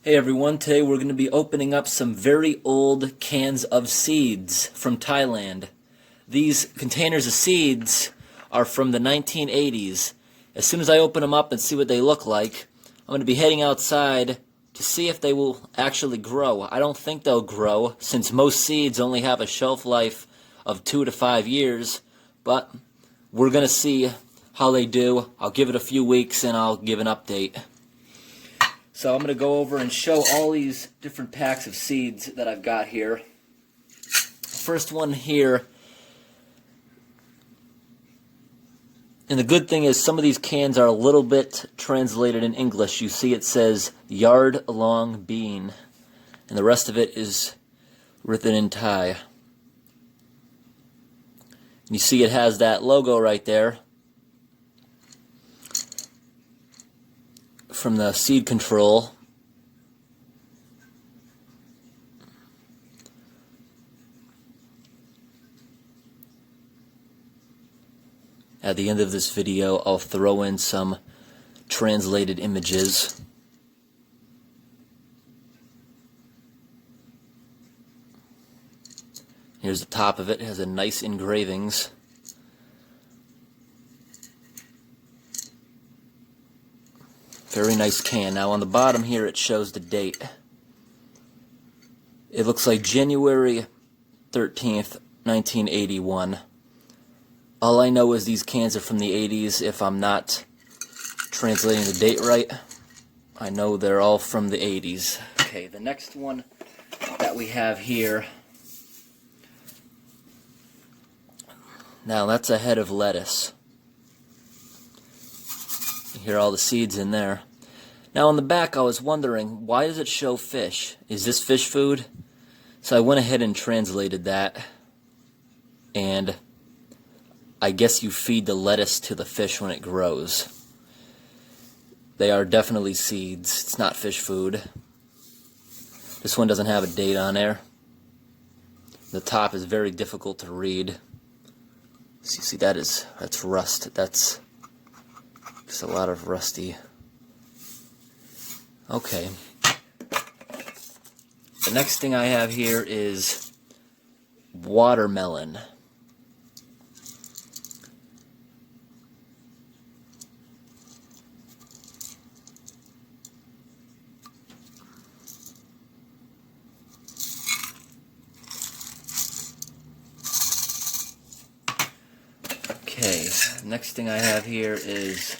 Hey everyone, today we're going to be opening up some very old cans of seeds from Thailand. These containers of seeds are from the 1980s. As soon as I open them up and see what they look like, I'm going to be heading outside to see if they will actually grow. I don't think they'll grow since most seeds only have a shelf life of 2 to 5 years, but we're going to see how they do. I'll give it a few weeks and I'll give an update. So I'm going to go over and show all these different packs of seeds that I've got here. First one here, and the good thing is some of these cans are a little bit translated in English. You see it says yard long bean, and the rest of it is written in Thai. And you see it has that logo right there from the seed control. At the end of this video, I'll throw in some translated images. Here's the top of it. It has a nice engravings. Very nice can. Now on the bottom here it shows the date. It looks like January 13th, 1981. All I know is these cans are from the 80s. If I'm not translating the date right, I know they're all from the 80s. Okay, the next one that we have here. Now that's a head of lettuce. You hear all the seeds in there. Now on the back I was wondering, why does it show fish? Is this fish food? So I went ahead and translated that. And I guess you feed the lettuce to the fish when it grows. They are definitely seeds. It's not fish food. This one doesn't have a date on there. The top is very difficult to read. So you see that's rust. That's just a lot of rusty. Okay. The next thing I have here is watermelon. Okay, next thing I have here is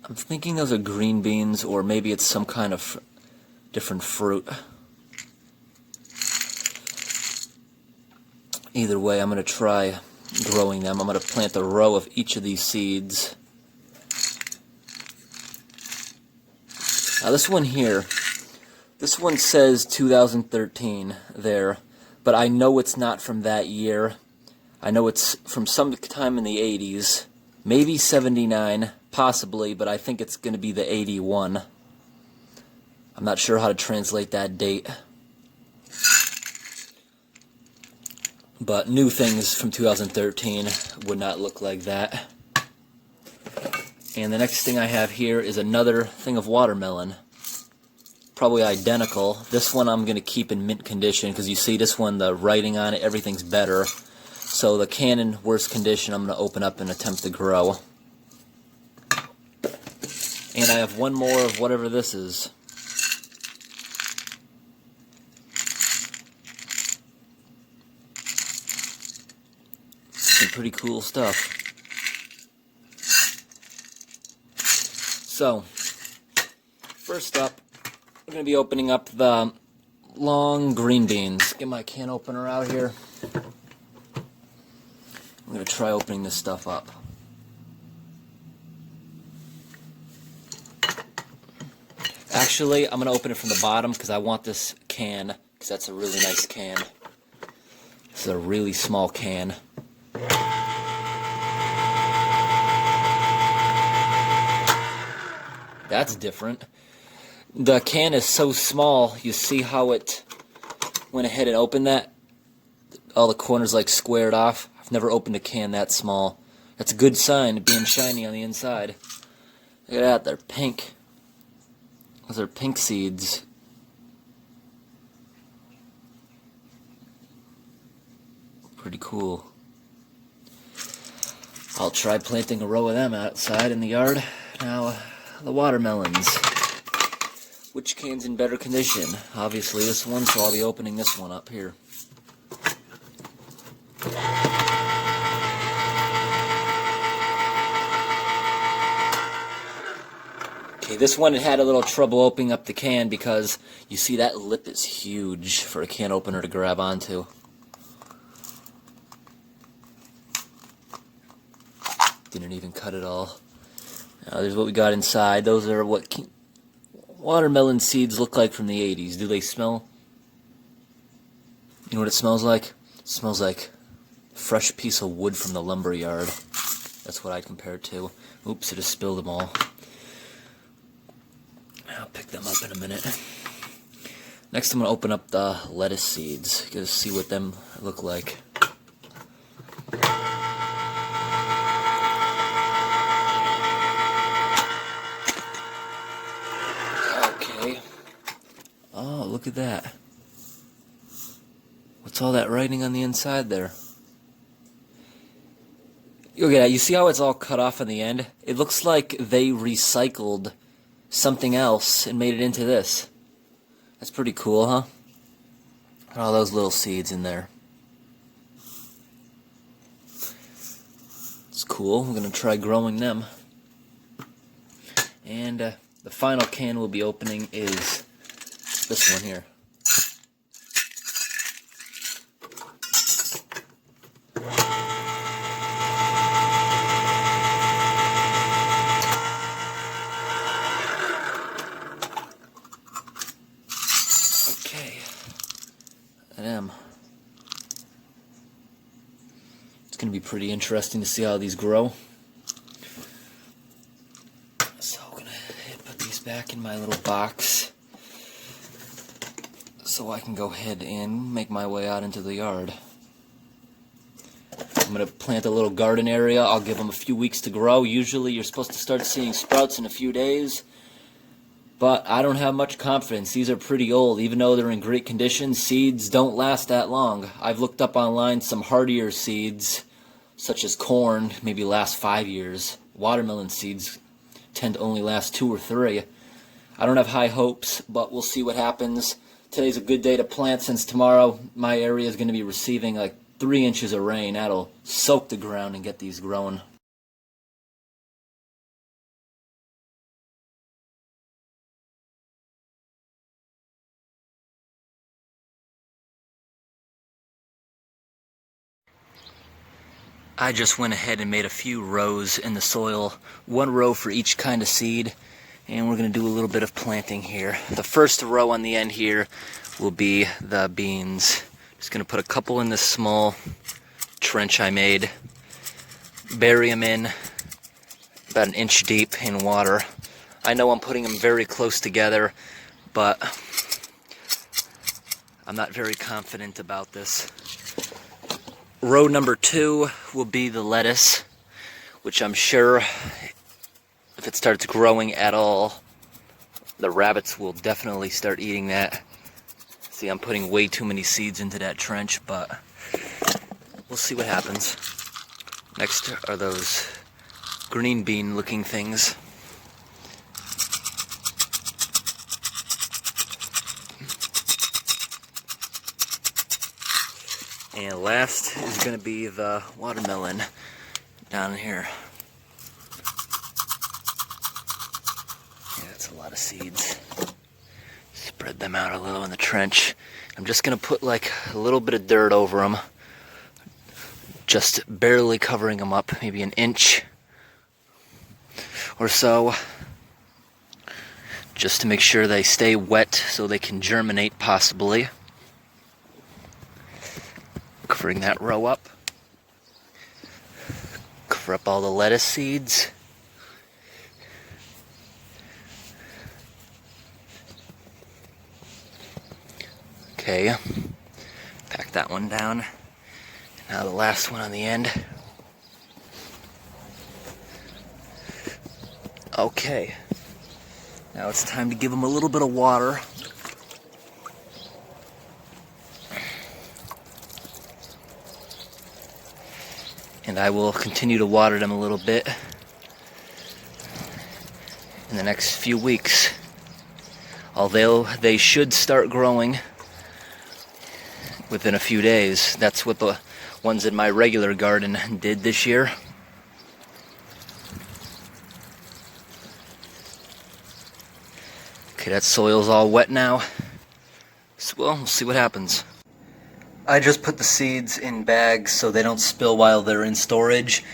I'm thinking those are green beans, or maybe it's some kind of different fruit. Either way, I'm going to try growing them. I'm going to plant a row of each of these seeds. Now this one here, this one says 2013 there, but I know it's not from that year. I know it's from some time in the 80s, maybe 79. Possibly, but I think it's going to be the 81. I'm not sure how to translate that date. But new things from 2013 would not look like that. And the next thing I have here is another thing of watermelon. Probably identical. This one I'm going to keep in mint condition because you see this one, the writing on it, everything's better. So the can in worse condition I'm going to open up and attempt to grow. And I have one more of whatever this is. Some pretty cool stuff. So, first up, we're going to be opening up the long green beans. Get my can opener out here. I'm going to try opening this stuff up. Actually, I'm going to open it from the bottom because I want this can, because that's a really nice can. This is a really small can. That's different. The can is so small, you see how it went ahead and opened that? All the corners like squared off. I've never opened a can that small. That's a good sign, being shiny on the inside. Look at that, they're pink. Those are pink seeds. Pretty cool. I'll try planting a row of them outside in the yard. Now, the watermelons. Which can's in better condition? Obviously this one, so I'll be opening this one up here. Okay, this one had a little trouble opening up the can because you see that lip is huge for a can opener to grab onto. Didn't even cut it all. Now there's what we got inside. Those are what watermelon seeds look like from the 80s. Do they smell? You know what it smells like? It smells like a fresh piece of wood from the lumber yard. That's what I'd compare it to. Oops, I just spilled them all. I'll pick them up in a minute. Next I'm going to open up the lettuce seeds. Get to see what them look like. Oh, look at that. What's all that writing on the inside there? Look at that. You see how it's all cut off on the end? It looks like they recycled something else and made it into this. That's pretty cool, huh? All those little seeds in there. It's cool. We're going to try growing them. And the final can we'll be opening is this one here. Okay. It's going to be pretty interesting to see how these grow. So I'm going to put these back in my little box so I can go ahead and make my way out into the yard. I'm going to plant a little garden area. I'll give them a few weeks to grow. Usually you're supposed to start seeing sprouts in a few days, but I don't have much confidence. These are pretty old. Even though they're in great condition, seeds don't last that long. I've looked up online some hardier seeds, such as corn, maybe last 5 years. Watermelon seeds tend to only last 2 or 3. I don't have high hopes, but we'll see what happens. Today's a good day to plant since tomorrow my area is going to be receiving like 3 inches of rain. That'll soak the ground and get these growing. I just went ahead and made a few rows in the soil, 1 row for each kind of seed, and we're going to do a little bit of planting here. The first row on the end here will be the beans. Just going to put a couple in this small trench I made, bury them in about 1 inch deep in water. I know I'm putting them very close together, but I'm not very confident about this. Row number 2 will be the lettuce, which I'm sure if it starts growing at all, the rabbits will definitely start eating that. See, I'm putting way too many seeds into that trench, but we'll see what happens. Next are those green bean looking things. And last is going to be the watermelon down here. Yeah, that's a lot of seeds. Spread them out a little in the trench. I'm just going to put like a little bit of dirt over them. Just barely covering them up, maybe 1 inch or so. Just to make sure they stay wet so they can germinate possibly. Covering that row up. Cover up all the lettuce seeds. Okay, pack that one down. Now the last one on the end. Okay, now it's time to give them a little bit of water. And I will continue to water them a little bit in the next few weeks. Although they should start growing within a few days. That's what the ones in my regular garden did this year. Okay, that soil's all wet now. So we'll see what happens. I just put the seeds in bags so they don't spill while they're in storage.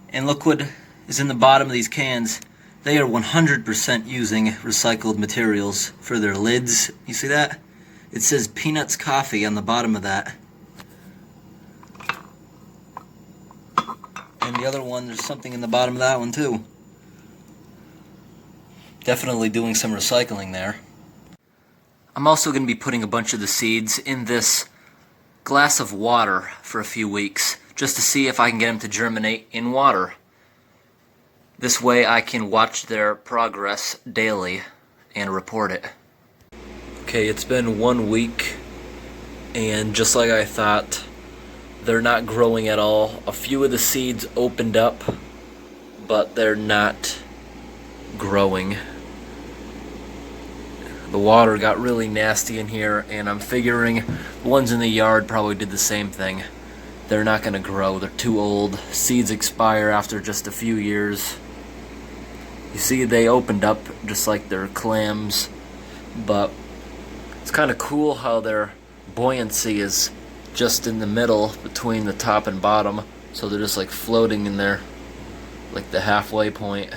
And look what is in the bottom of these cans. They are 100% using recycled materials for their lids. You see that? It says Peanuts Coffee on the bottom of that. And the other one, there's something in the bottom of that one too. Definitely doing some recycling there. I'm also going to be putting a bunch of the seeds in this glass of water for a few weeks, just to see if I can get them to germinate in water. This way I can watch their progress daily and report it. Okay, it's been 1 week, and just like I thought, they're not growing at all. A few of the seeds opened up, but they're not growing. The water got really nasty in here, and I'm figuring the ones in the yard probably did the same thing. They're not going to grow. They're too old. Seeds expire after just a few years. You see, they opened up just like their clams, but it's kind of cool how their buoyancy is just in the middle between the top and bottom, so they're just like floating in there, like the halfway point.